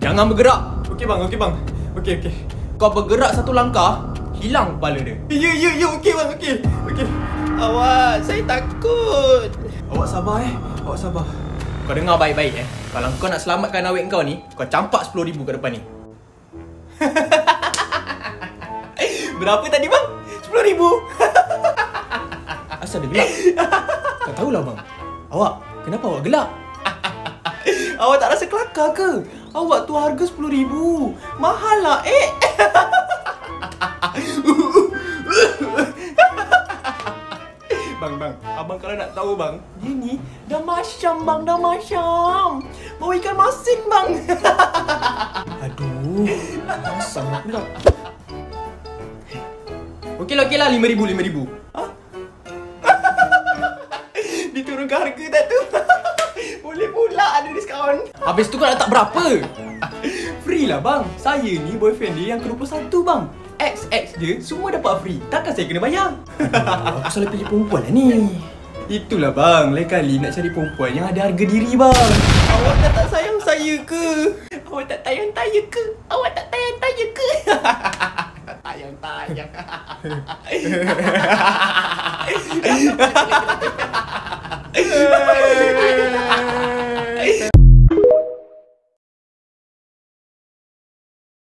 Jangan bergerak. Okey bang, okey bang. Okey. Kau bergerak satu langkah, hilang kepala dia. Ya, okey bang, okey. Awak, saya takut. Awak sabar awak sabar. Kau dengar baik-baik Kalau kau nak selamatkan awet kau ni, kau campak 10,000 kat depan ni. Berapa tadi bang? 10,000. Asal dia gelak? Tak tahulah bang. Kenapa awak gelak? Awak tak rasa kelakar ke? Awak tu harga 10,000. Mahal lah Bang, abang kalau nak tahu bang, dia ni dah masyam bang, dah masyam. Bau ikan masin bang. Aduh, sangat pula. Okeylah 5,000. Diturunkan harga tak tu? Boleh pula ada diskaun. Habis tu kau nak tak berapa? Free lah bang. Saya ni boyfriend dia yang ke-21 bang. XX dia semua dapat free. Takkan saya kena bayar? Aku salah pilih perempuan lah ni. Itulah bang, lain kali nak cari perempuan yang ada harga diri bang. Awak tak sayang saya ke? Awak tak tayang-tayang ke? Tayang.